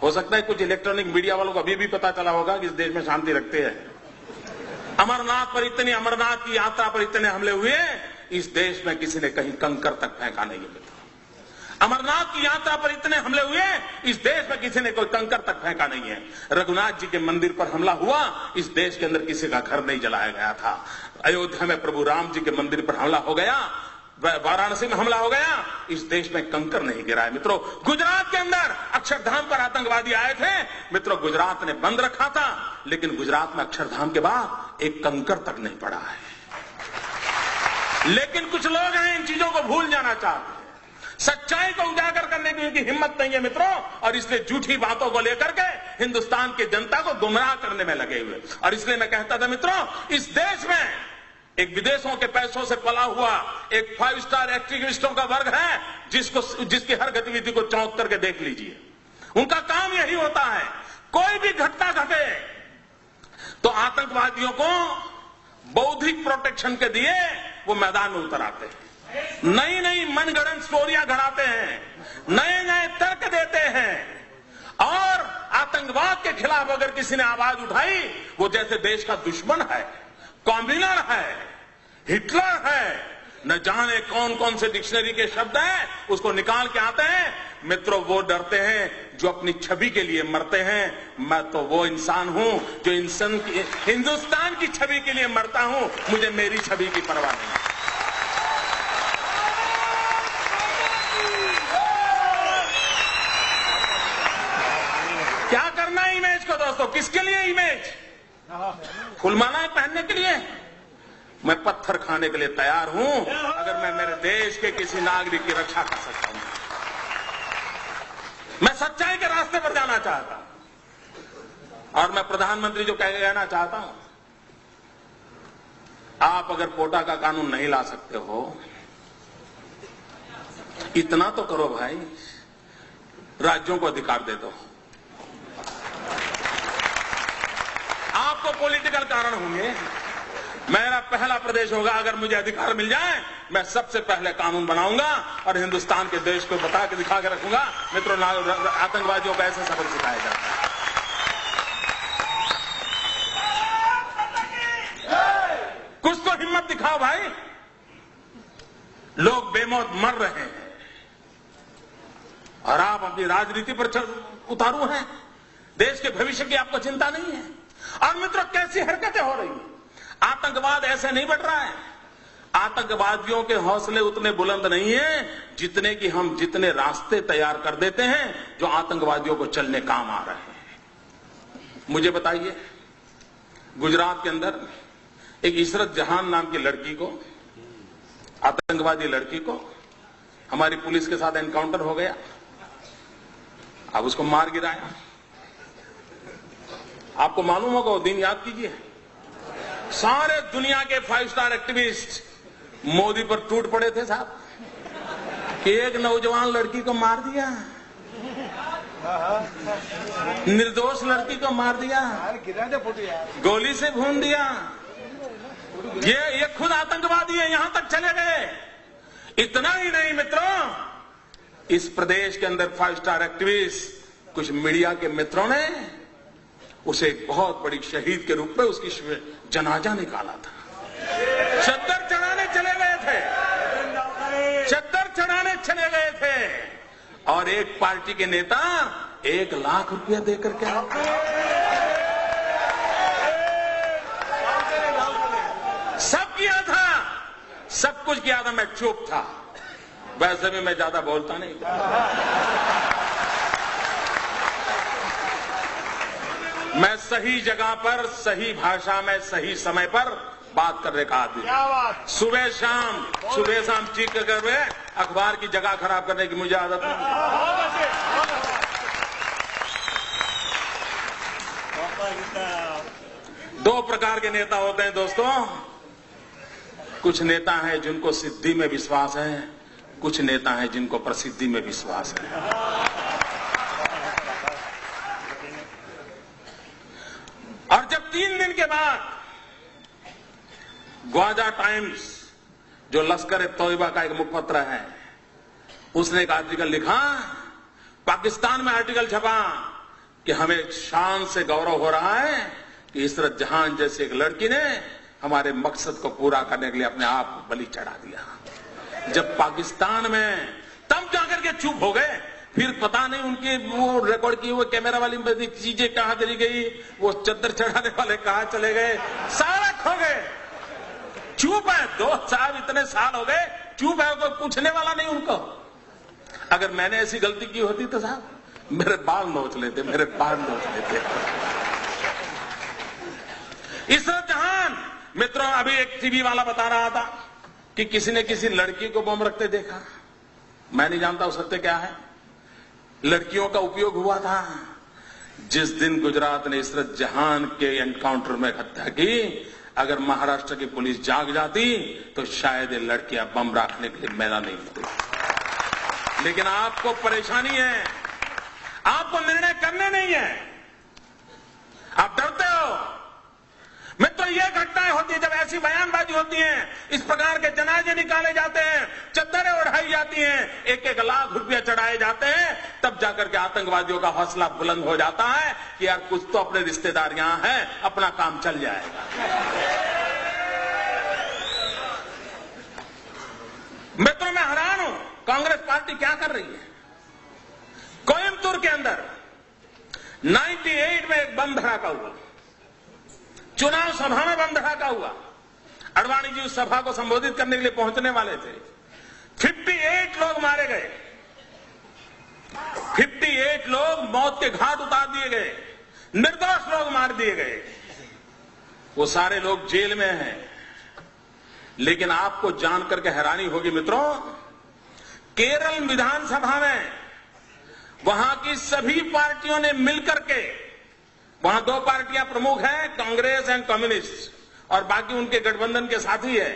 हो सकता है कुछ इलेक्ट्रॉनिक मीडिया वालों को अभी भी पता चला होगा कि इस देश में शांति रखते हैं। अमरनाथ की यात्रा पर इतने हमले हुए, इस देश में किसी ने कहीं कंकर तक फेंका नहीं है मित्रों। अमरनाथ की यात्रा पर इतने हमले हुए, इस देश में किसी ने कोई कंकर तक फेंका नहीं है। रघुनाथ जी के मंदिर पर हमला हुआ, इस देश के अंदर किसी का घर नहीं जलाया गया था। अयोध्या में प्रभु राम जी के मंदिर पर हमला हो गया, वाराणसी में हमला हो गया, इस देश में कंकर नहीं गिरा है मित्रों। गुजरात के अंदर अक्षरधाम पर आतंकवादी आए थे मित्रों, गुजरात ने बंद रखा था, लेकिन गुजरात में अक्षरधाम के बाद एक कंकर तक नहीं पड़ा है। लेकिन कुछ लोग हैं इन चीजों को भूल जाना चाहते हैं, सच्चाई को उजागर करने की उनकी हिम्मत नहीं है मित्रों, और इसलिए झूठी बातों को लेकर के हिंदुस्तान की जनता को गुमराह करने में लगे हुए। और इसलिए मैं कहता था मित्रों, इस देश में एक विदेशों के पैसों से पला हुआ एक 5 स्टार एक्टिविस्टों का वर्ग है, जिसकी हर गतिविधि को चौंक करके देख लीजिए। उनका काम यही होता है, कोई भी घटना घटे तो आतंकवादियों को बौद्धिक प्रोटेक्शन के दिए वो मैदान में उतर आते हैं, नई नई मनगढ़ंत स्टोरियां गढ़ाते हैं, नए नए तर्क देते हैं, और आतंकवाद के खिलाफ अगर किसी ने आवाज उठाई, वो जैसे देश का दुश्मन है, कॉम्बिनर है, हिटलर है, न जाने कौन कौन से डिक्शनरी के शब्द हैं, उसको निकाल के आते हैं मित्रों। वो डरते हैं जो अपनी छवि के लिए मरते हैं। मैं तो वो इंसान हूं जो हिंदुस्तान की छवि के लिए मरता हूं, मुझे मेरी छवि की परवाह नहीं। क्या करना है इमेज को दोस्तों, किसके लिए इमेज? फुलमालाएं पहनने के लिए? मैं पत्थर खाने के लिए तैयार हूं अगर मैं मेरे देश के किसी नागरिक की रक्षा कर सकता हूं। मैं सच्चाई के रास्ते पर जाना चाहता हूं, और मैं प्रधानमंत्री जो कहना चाहता हूं, आप अगर कोटा का कानून नहीं ला सकते हो, इतना तो करो भाई, राज्यों को अधिकार दे दो। आपको पॉलिटिकल कारण होंगे, मेरा पहला प्रदेश होगा, अगर मुझे अधिकार मिल जाए मैं सबसे पहले कानून बनाऊंगा और हिंदुस्तान के देश को बता के दिखा के रखूंगा मित्रों, आतंकवादियों को ऐसे सबक सिखाया जाता है। कुछ तो हिम्मत दिखाओ भाई, लोग बेमौत मर रहे हैं और आप अपनी राजनीति पर उतारू हैं, देश के भविष्य की आपको चिंता नहीं है। और मित्रों, कैसी हरकतें हो रही हैं, आतंकवाद ऐसे नहीं बढ़ रहा है। आतंकवादियों के हौसले उतने बुलंद नहीं है जितने रास्ते तैयार कर देते हैं जो आतंकवादियों को चलने काम आ रहे हैं। मुझे बताइए, गुजरात के अंदर एक इशरत जहान नाम की लड़की को, आतंकवादी लड़की को, हमारी पुलिस के साथ एनकाउंटर हो गया, अब उसको मार गिराया। आपको मालूम होगा वो दिन, याद कीजिए, सारे दुनिया के 5 स्टार एक्टिविस्ट मोदी पर टूट पड़े थे साहब कि एक नौजवान लड़की को मार दिया, निर्दोष लड़की को मार दिया, गोली से भून दिया। ये खुद आतंकवादी है, यहां तक चले गए। इतना ही नहीं मित्रों, इस प्रदेश के अंदर 5 स्टार एक्टिविस्ट, कुछ मीडिया के मित्रों ने उसे एक बहुत बड़ी शहीद के रूप में उसकी जनाजा निकाला था। चद्दर चढ़ाने चले गए थे, चद्दर चढ़ाने चले गए थे, और एक पार्टी के नेता 1 लाख रुपया देकर के सब किया था, सब कुछ किया था। मैं चुप था, वैसे भी मैं ज्यादा बोलता नहीं था। मैं सही जगह पर, सही भाषा में, सही समय पर बात करने का आदमी। सुबह शाम चीख कर अखबार की जगह खराब करने की मुझे आदत नहीं। दो प्रकार के नेता होते हैं दोस्तों, कुछ नेता हैं जिनको सिद्धि में विश्वास है, कुछ नेता हैं जिनको प्रसिद्धि में विश्वास है। और जब 3 दिन के बाद ग्वाजा टाइम्स, जो लश्कर तोयबा का एक मुखपत्र है, उसने एक आर्टिकल लिखा, पाकिस्तान में आर्टिकल छपा कि हमें शान से गौरव हो रहा है कि इशरत जहां जैसी एक लड़की ने हमारे मकसद को पूरा करने के लिए अपने आप को बलि चढ़ा दिया। जब पाकिस्तान में तब जाकर के चुप हो गए, फिर पता नहीं उनकी वो रिकॉर्ड की वो कैमरा वाली चीजें कहां चली गई, वो चद्दर चढ़ाने वाले कहां चले गए, सारा खो गए। चुप है, 2 साल इतने साल हो गए चुप है, कोई पूछने वाला नहीं उनको। अगर मैंने ऐसी गलती की होती तो साहब मेरे बाल नोच लेते, मेरे बाल नोच लेते। इशरत जहां, मित्रों, अभी एक टीवी वाला बता रहा था कि किसी ने किसी लड़की को बम रखते देखा। मैं नहीं जानता वो सत्य क्या है। लड़कियों का उपयोग हुआ था। जिस दिन गुजरात ने इशरत जहां के एनकाउंटर में हत्या की, अगर महाराष्ट्र की पुलिस जाग जाती तो शायद ये लड़कियां बम रखने के लिए मैदान नहीं होती। लेकिन आपको परेशानी है, आपको निर्णय करने नहीं है, आप डरते हो। मित्रों, ये घटनाएं होती है जब ऐसी बयानबाजी होती है, इस प्रकार के जनाजे निकाले जाते हैं, चद्दरें उड़ाई जाती हैं, 1-1 लाख रुपया चढ़ाए जाते हैं, तब जाकर के आतंकवादियों का हौसला बुलंद हो जाता है कि यार कुछ तो अपने रिश्तेदार यहां हैं, अपना काम चल जाएगा। मित्रों, मैं हैरान हूं कांग्रेस पार्टी क्या कर रही है। कोयम्बतूर के अंदर 98 में एक बम धड़ाका हुआ, चुनाव सभा में बम धड़ाका हुआ। अडवाणी जी उस सभा को संबोधित करने के लिए पहुंचने वाले थे। 58 लोग मारे गए, 58 लोग मौत के घाट उतार दिए गए, निर्दोष लोग मार दिए गए। वो सारे लोग जेल में हैं। लेकिन आपको जानकर के हैरानी होगी मित्रों, केरल विधानसभा में वहां की सभी पार्टियों ने मिलकर के, वहां 2 पार्टियां प्रमुख हैं, कांग्रेस एंड कम्युनिस्ट, और बाकी उनके गठबंधन के साथी है,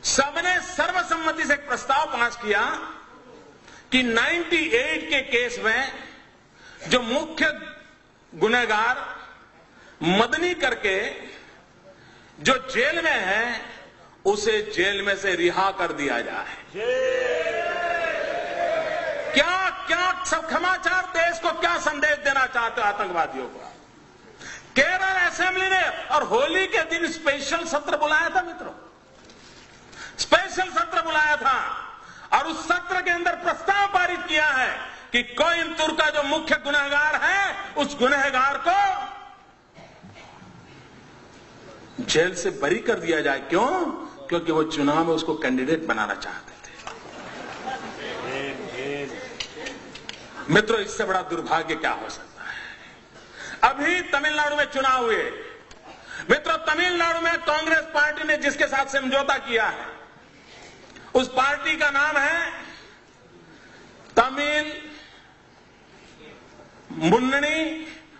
सबने सर्वसम्मति से एक प्रस्ताव पास किया कि 98 के केस में जो मुख्य गुनहगार मदनी करके जो जेल में है, उसे जेल में से रिहा कर दिया जाए। क्या क्या सब समाचार देश को क्या संदेश देना चाहते हो आतंकवादियों को। केरल असेंबली ने और होली के दिन स्पेशल सत्र बुलाया था मित्रों, स्पेशल सत्र बुलाया था, और उस सत्र के अंदर प्रस्ताव पारित किया है कि कोयम्बतूर का जो मुख्य गुनहगार है, उस गुनहगार को जेल से बरी कर दिया जाए। क्यों? क्योंकि वो चुनाव में उसको कैंडिडेट बनाना चाहते थे। मित्रों, इससे बड़ा दुर्भाग्य क्या हो सकता है। अभी तमिलनाडु में चुनाव हुए मित्रों, तमिलनाडु में कांग्रेस पार्टी ने जिसके साथ समझौता किया है, उस पार्टी का नाम है तमिल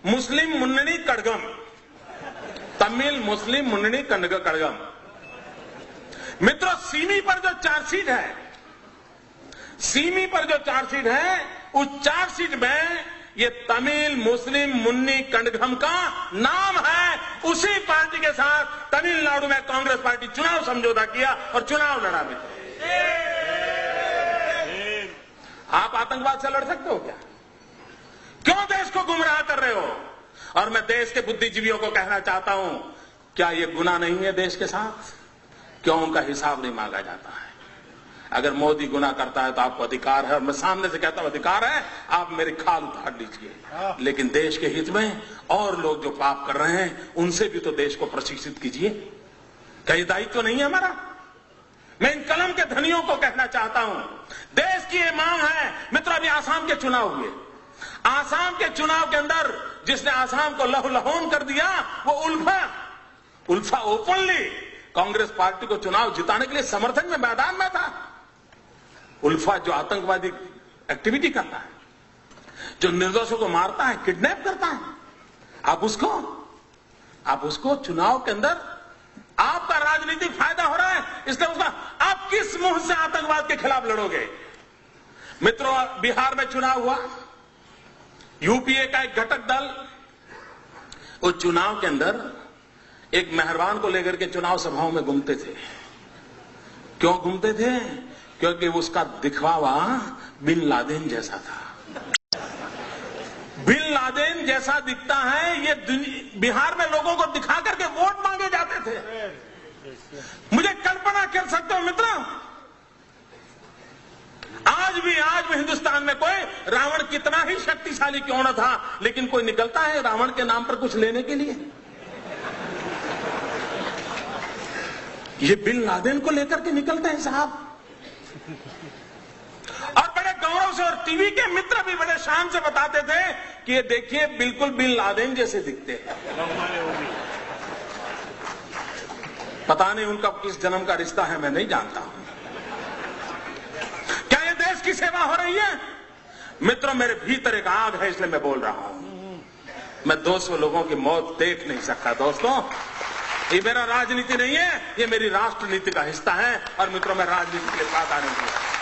मुस्लिम मुन्नणी कड़गम, तमिल मुस्लिम मुन्नणी कड़गम। मित्रों, सीमी पर जो चार्जशीट है, सीमी पर जो चार्जशीट है, उस चार्जशीट में ये तमिल मुस्लिम मुन्नी कड़गम का नाम है। उसी पार्टी के साथ तमिलनाडु में कांग्रेस पार्टी चुनाव समझौता किया और चुनाव लड़ा। मित्रों, आप आतंकवाद से लड़ सकते हो क्या? क्यों देश को गुमराह कर रहे हो? और मैं देश के बुद्धिजीवियों को कहना चाहता हूं, क्या यह गुनाह नहीं है देश के साथ? क्यों उनका हिसाब नहीं मांगा जाता है? अगर मोदी गुनाह करता है तो आपको अधिकार है, और मैं सामने से कहता हूं अधिकार है, आप मेरी खाल उतार लीजिए। लेकिन देश के हित में और लोग जो पाप कर रहे हैं, उनसे भी तो देश को प्रशिक्षित कीजिए। क्या ये दायित्व तो नहीं है हमारा? मैं इन कलम के धनियों को कहना चाहता हूं, देश की ये मांग है। मित्रों, अभी आसाम के चुनाव हुए, आसाम के चुनाव के अंदर जिसने आसाम को लहूलुहान कर दिया, वो उल्फा ओपनली कांग्रेस पार्टी को चुनाव जिताने के लिए समर्थन में मैदान में था। उल्फा जो आतंकवादी एक्टिविटी करता है, जो निर्दोषों को मारता है, किडनैप करता है, आप उसको चुनाव के अंदर आपका राजनीतिक फायदा हो रहा है, इसलिए उसका आप किस मुंह से आतंकवाद के खिलाफ लड़ोगे? मित्रों, बिहार में चुनाव हुआ, यूपीए का एक घटक दल उस चुनाव के अंदर एक मेहरबान को लेकर के चुनाव सभाओं में घूमते थे। क्यों घूमते थे? क्योंकि उसका दिखवावा बिन लादेन जैसा था। बिन लादेन जैसा दिखता है, ये बिहार में लोगों को दिखा करके वोट मांगे जाते थे। मुझे कल्पना कर सकते हो मित्रों, आज भी हिंदुस्तान में कोई रावण कितना ही शक्तिशाली क्यों न था, लेकिन कोई निकलता है रावण के नाम पर कुछ लेने के लिए। ये बिन लादेन को लेकर के निकलते हैं साहब, और बड़े गौरव से, और टीवी के मित्र भी बड़े शान से बताते थे कि ये देखिए बिल्कुल बिन लादेन जैसे दिखते हैं। पता नहीं उनका किस जन्म का रिश्ता है, मैं नहीं जानता हूं। क्या ये देश की सेवा हो रही है? मित्रों, मेरे भीतर एक आग है, इसलिए मैं बोल रहा हूं। मैं 200 लोगों की मौत देख नहीं सकता दोस्तों। ये मेरा राजनीति नहीं है, ये मेरी राष्ट्र नीति का हिस्सा है। और मित्रों, मैं राजनीति के लिए वादा नहीं किया।